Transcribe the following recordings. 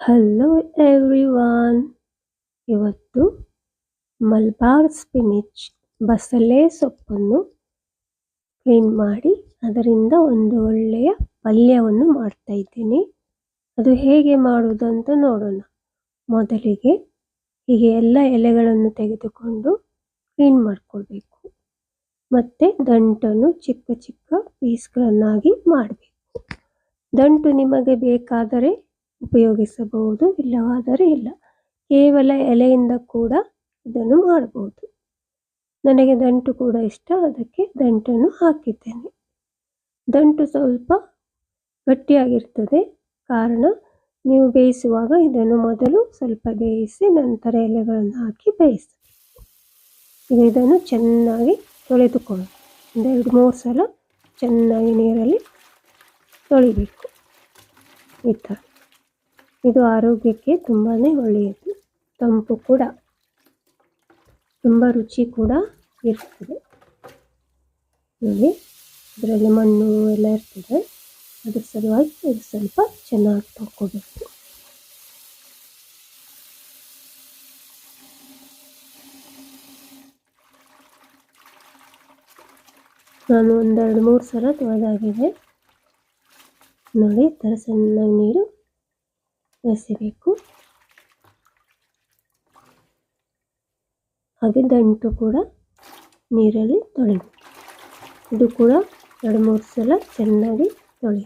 Hello everyone. ಇವತ್ತು ಮಲ್ಬಾರ್ ಸ್ಪಿನಿಚ್ ಬಸಳೆ ಸೊಪ್ಪನ್ನು ಕ್ಲೀನ್ ಮಾಡಿ ಅದರಿಂದ ಒಂದು ಒಳ್ಳೆಯ ಪಲ್ಯವನ್ನು ಮಾಡ್ತಾ ಇದ್ದೀನಿ. ಅದು ಹೇಗೆ ಮಾಡುವುದಂತ ನೋಡೋಣ. ಮೊದಲಿಗೆ ಹೀಗೆ ಎಲ್ಲ ಎಲೆಗಳನ್ನು ತೆಗೆದುಕೊಂಡು ಕ್ಲೀನ್ ಮಾಡಿಕೊಳ್ಬೇಕು. ಮತ್ತು ದಂಟನ್ನು ಚಿಕ್ಕ ಚಿಕ್ಕ ಪೀಸ್ಗಳನ್ನಾಗಿ ಮಾಡಬೇಕು. ದಂಟು ನಿಮಗೆ ಬೇಕಾದರೆ ಉಪಯೋಗಿಸಬಹುದು, ಇಲ್ಲವಾದರೆ ಇಲ್ಲ. ಕೇವಲ ಎಲೆಯಿಂದ ಕೂಡ ಇದನ್ನು ಮಾಡಬಹುದು. ನನಗೆ ದಂಟು ಕೂಡ ಇಷ್ಟ, ಅದಕ್ಕೆ ದಂಟನ್ನು ಹಾಕಿದ್ದೇನೆ. ದಂಟು ಸ್ವಲ್ಪ ಗಟ್ಟಿಯಾಗಿರ್ತದೆ, ಕಾರಣ ನೀವು ಬೇಯಿಸುವಾಗ ಇದನ್ನು ಮೊದಲು ಸ್ವಲ್ಪ ಬೇಯಿಸಿ ನಂತರ ಎಲೆಗಳನ್ನು ಹಾಕಿ ಬೇಯಿಸಿ. ಇದನ್ನು ಚೆನ್ನಾಗಿ ತೊಳೆದುಕೊಳ್ಳಿ. 2-3 ಸಲ ಚೆನ್ನಾಗಿ ನೀರಲ್ಲಿ ತೊಳಿಬೇಕು. ಈ ಥರ. ಇದು ಆರೋಗ್ಯಕ್ಕೆ ತುಂಬಾ ಒಳ್ಳೆಯದು. ತಂಪು ಕೂಡ, ತುಂಬ ರುಚಿ ಕೂಡ ಇರ್ತದೆ. ನೋಡಿ, ಇದರಲ್ಲಿ ಮಣ್ಣು ಎಲ್ಲ ಇರ್ತದೆ, ಅದ್ರ ಸಲುವಾಗಿ ಇದು ಸ್ವಲ್ಪ ಚೆನ್ನಾಗಿ ತೊಳ್ಕೊಬೇಕು. ನಾನು 1-2-3 ಸಲ ತೊಳೆದಾಗಿದೆ. ನೋಡಿ, ಈ ಥರ ಚೆನ್ನಾಗಿ ನೀರು ಬೆರೆಸಬೇಕು. ಹಾಗೆ ದಂಟು ಕೂಡ ನೀರಲ್ಲಿ ತೊಳಿಬೇಕು. ಇದು ಕೂಡ 2-3 ಸಲ ಚೆನ್ನಾಗಿ ತೊಳಿ.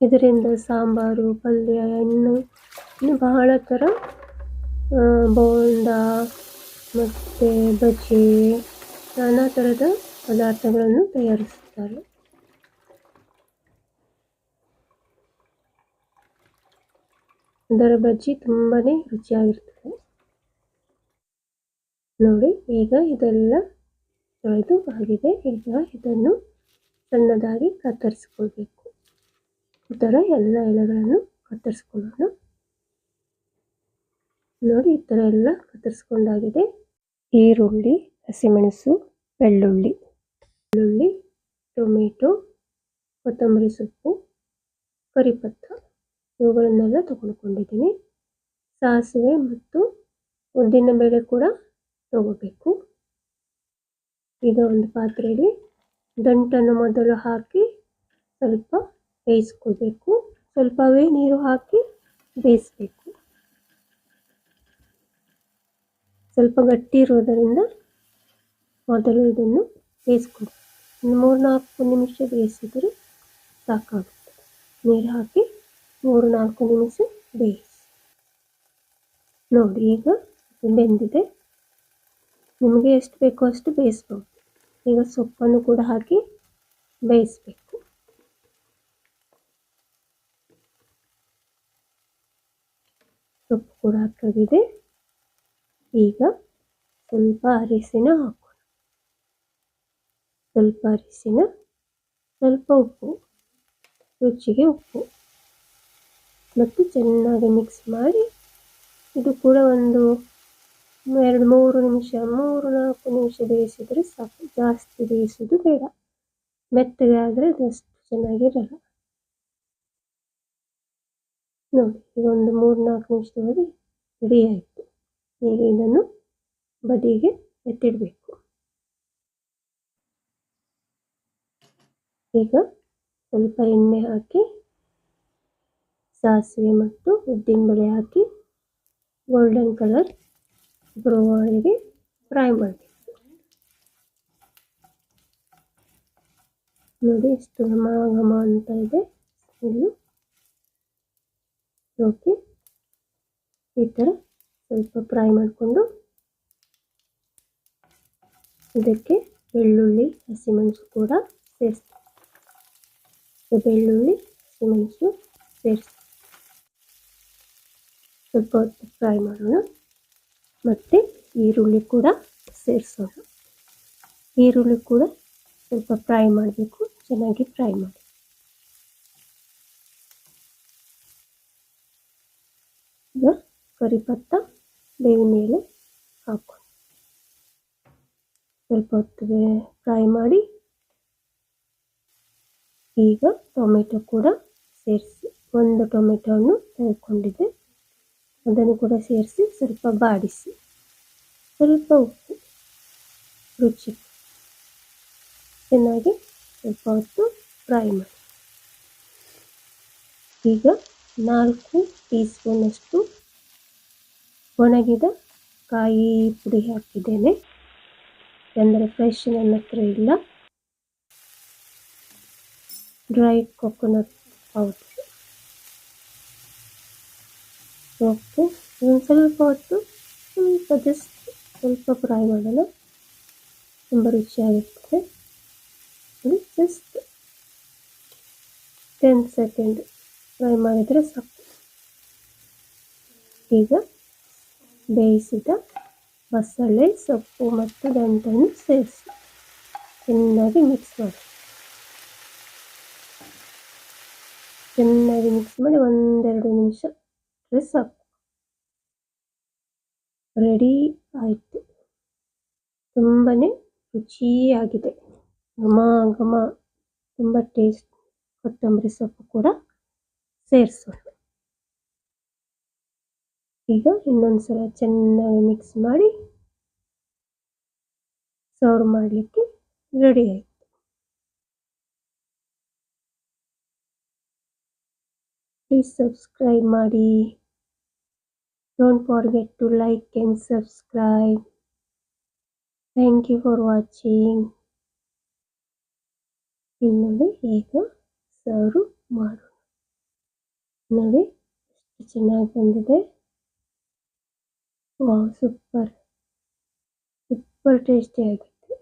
ಇದರಿಂದ ಸಾಂಬಾರು, ಪಲ್ಯ, ಇನ್ನು ಬಹಳ ಥರ ಬೋಂಡ ಮತ್ತು ಬಜ್ಜಿ, ನಾನಾ ಥರದ ಪದಾರ್ಥಗಳನ್ನು ತಯಾರಿಸುತ್ತಾರೆ. ಇದರ ಬಜ್ಜಿ ತುಂಬಾ ರುಚಿಯಾಗಿರ್ತದೆ. ನೋಡಿ, ಈಗ ಇದೆಲ್ಲ ತೊಳೆದು ಆಗಿದೆ. ಈಗ ಇದನ್ನು ಸಣ್ಣದಾಗಿ ಕತ್ತರಿಸಿಕೊಳ್ಬೇಕು. ಈ ಥರ ಎಲ್ಲ ಎಲೆಗಳನ್ನು ಕತ್ತರಿಸ್ಕೊಳ್ಳೋಣ. ನೋಡಿ, ಈ ಥರ ಎಲ್ಲ ಕತ್ತರಿಸ್ಕೊಂಡಾಗಿದೆ. ಈರುಳ್ಳಿ, ಹಸಿಮೆಣಸು, ಬೆಳ್ಳುಳ್ಳಿ, ಟೊಮೆಟೊ, ಕೊತ್ತಂಬರಿ ಸೊಪ್ಪು, ಕರಿಪತ್ತ ಇವುಗಳನ್ನೆಲ್ಲ ತಗೊಂಡ್ಕೊಂಡಿದ್ದೀನಿ. ಸಾಸಿವೆ ಮತ್ತು ಉದ್ದಿನಬೇಳೆ ಕೂಡ ತಗೋಬೇಕು. ಈಗ ಒಂದು ಪಾತ್ರೆಯಲ್ಲಿ ದಂಟನ್ನು ಮೊದಲು ಹಾಕಿ ಸ್ವಲ್ಪ ಬೇಯಿಸ್ಕೊಳ್ಬೇಕು. ಸ್ವಲ್ಪವೇ ನೀರು ಹಾಕಿ ಬೇಯಿಸಬೇಕು. ಸ್ವಲ್ಪ ಗಟ್ಟಿ ಇರೋದರಿಂದ ಮೊದಲು ಇದನ್ನು ಬೇಯಿಸ್ಕೊಳ್ಬೇಕು. 3-4 ನಿಮಿಷ ಬೇಯಿಸಿದರೆ ಸಾಕಾಗುತ್ತೆ. ನೀರು ಹಾಕಿ 3-4 ನಿಮಿಷ ಬೇಯಿಸಿ. ನೋಡಿ, ಈಗ ಬೆಂದಿದೆ. ನಿಮಗೆ ಎಷ್ಟು ಬೇಕೋ ಅಷ್ಟು ಬೇಯಿಸ್ಬೋದು. ಈಗ ಸೊಪ್ಪನ್ನು ಕೂಡ ಹಾಕಿ ಬೇಯಿಸಬೇಕು. ಸೊಪ್ಪು ಕೂಡ ಹಾಕಿದೆ. ಈಗ ಸ್ವಲ್ಪ ಅರಿಶಿನ ಹಾಕೋಣ. ಸ್ವಲ್ಪ ಅರಿಶಿನ, ಸ್ವಲ್ಪ ಉಪ್ಪು, ರುಚಿಗೆ ಉಪ್ಪು ಮತ್ತು ಚೆನ್ನಾಗಿ ಮಿಕ್ಸ್ ಮಾಡಿ ಇದು ಕೂಡ ಒಂದು 2-3 ನಿಮಿಷ 3-4 ನಿಮಿಷ ಬೇಯಿಸಿದರೆ ಸಾಕು. ಜಾಸ್ತಿ ಬೇಯಿಸೋದು ಬೇಡ, ಮೆತ್ತಗೆ ಆದರೆ ಅದಷ್ಟು ಚೆನ್ನಾಗಿರಲ್ಲ. ನೋಡಿ, ಈಗ ಒಂದು 3-4 ನಿಮಿಷದೊಳಗೆ ರೆಡಿ ಆಯಿತು. ಈಗ ಇದನ್ನು ಬದಿಗೆ ಎತ್ತಿಡಬೇಕು. ಈಗ ಸ್ವಲ್ಪ ಎಣ್ಣೆ ಹಾಕಿ ಸಾಸಿವೆ ಮತ್ತು ಉದ್ದಿನಬೇಳೆ ಹಾಕಿ ಗೋಲ್ಡನ್ ಕಲರ್ ಬರುವವರೆಗೆ ಫ್ರೈ ಮಾಡಬೇಕು. ನೋಡಿ, ಎಷ್ಟು ಘಮ ಘಮ ಅಂತ ಇದೆ ಇಲ್ಲಿ. ಓಕೆ, ಈ ಥರ ಸ್ವಲ್ಪ ಫ್ರೈ ಮಾಡಿಕೊಂಡು ಇದಕ್ಕೆ ಬೆಳ್ಳುಳ್ಳಿ, ಹಸಿಮೆಣಸು ಕೂಡ ಸೇರಿಸ್ತೀವಿ. ಬೆಳ್ಳುಳ್ಳಿ, ಹಸಿಮೆಣಸು ಸೇರಿಸಿ ಸ್ವಲ್ಪ ಹೊತ್ತು ಫ್ರೈ ಮಾಡೋಣ. ಮತ್ತು ಈರುಳ್ಳಿ ಕೂಡ ಸೇರಿಸೋಣ. ಈರುಳ್ಳಿ ಕೂಡ ಸ್ವಲ್ಪ ಫ್ರೈ ಮಾಡಬೇಕು, ಚೆನ್ನಾಗಿ ಫ್ರೈ ಮಾಡಿ. ಈಗ ಕರಿಪತ್ತ, ಬೇವಿನ ಎಲೆ ಹಾಕೋಣ. ಸ್ವಲ್ಪ ಹೊತ್ತು ಫ್ರೈ ಮಾಡಿ ಈಗ ಟೊಮೆಟೊ ಕೂಡ ಸೇರಿಸಿ, ಒಂದು ಟೊಮೆಟೊವನ್ನು ತೆಗೆದುಕೊಂಡಿದ್ದೆ, ಅದನ್ನು ಕೂಡ ಸೇರಿಸಿ ಸ್ವಲ್ಪ ಬಾಡಿಸಿ, ಸ್ವಲ್ಪ ಉಪ್ಪು ರುಚಿ ಚೆನ್ನಾಗಿ ಸ್ವಲ್ಪ ಹೊತ್ತು ಫ್ರೈ ಮಾಡಿ. ಈಗ 4 ಟೀ ಸ್ಪೂನಷ್ಟು ಒಣಗಿದ ಕಾಯಿ ಪುಡಿ ಹಾಕಿದ್ದೇನೆ, ಅಂದರೆ ಫ್ರೆಶ್ ನನ್ನ ಹತ್ರ ಇಲ್ಲ. Dry coconut powder. ಓಕೆ, ಒಂದು ಸ್ವಲ್ಪ ಹೊತ್ತು ಸ್ವಲ್ಪ ಫ್ರೈ ಮಾಡೋಣ, ತುಂಬ ರುಚಿಯಾಗಿರ್ತದೆ. ಜಸ್ಟ್ 10 ಸೆಕೆಂಡ್ ಫ್ರೈ ಮಾಡಿದರೆ ಸಾಕು. ಈಗ ಬೇಯಿಸಿದ ಬಸಳೆ ಸೊಪ್ಪು ಮತ್ತು ದಂಟನ್ನು ಸೇರಿಸಿ ಚೆನ್ನಾಗಿ ಮಿಕ್ಸ್ ಮಾಡಿ. ಚೆನ್ನಾಗಿ ಮಿಕ್ಸ್ ಮಾಡಿ 1-2 ನಿಮಿಷ ಸಾಕು. ರೆಡಿ ಆಯಿತು. ತುಂಬನೇ ರುಚಿಯಾಗಿದೆ, ಘಮ ಘಮ, ತುಂಬ ಟೇಸ್ಟ್. ಕೊತ್ತಂಬರಿ ಸೊಪ್ಪು ಕೂಡ ಸೇರಿಸೋಣ. ಈಗ ಇನ್ನೊಂದ್ಸಲ ಚೆನ್ನಾಗಿ ಮಿಕ್ಸ್ ಮಾಡಿ ಸರ್ವ್ ಮಾಡಲಿಕ್ಕೆ ರೆಡಿ ಆಯಿತು. ಪ್ಲೀಸ್ ಸಬ್ಸ್ಕ್ರೈಬ್ ಮಾಡಿ. Don't forget to like and subscribe. Thank you for watching. ನೋಡಿ ಈಗ ಸರ್ವ್ ಮಾಡೋಣ. ನೋಡಿ ಎಷ್ಟು ಚೆನ್ನಾಗಿ ಬಂದಿದೆ. ವಾವ್, ಸೂಪರ್ ಟೇಸ್ಟಿ ಆಗಿದೆ.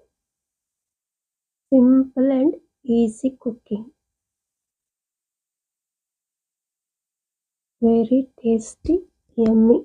Simple and easy cooking, very tasty, yummy.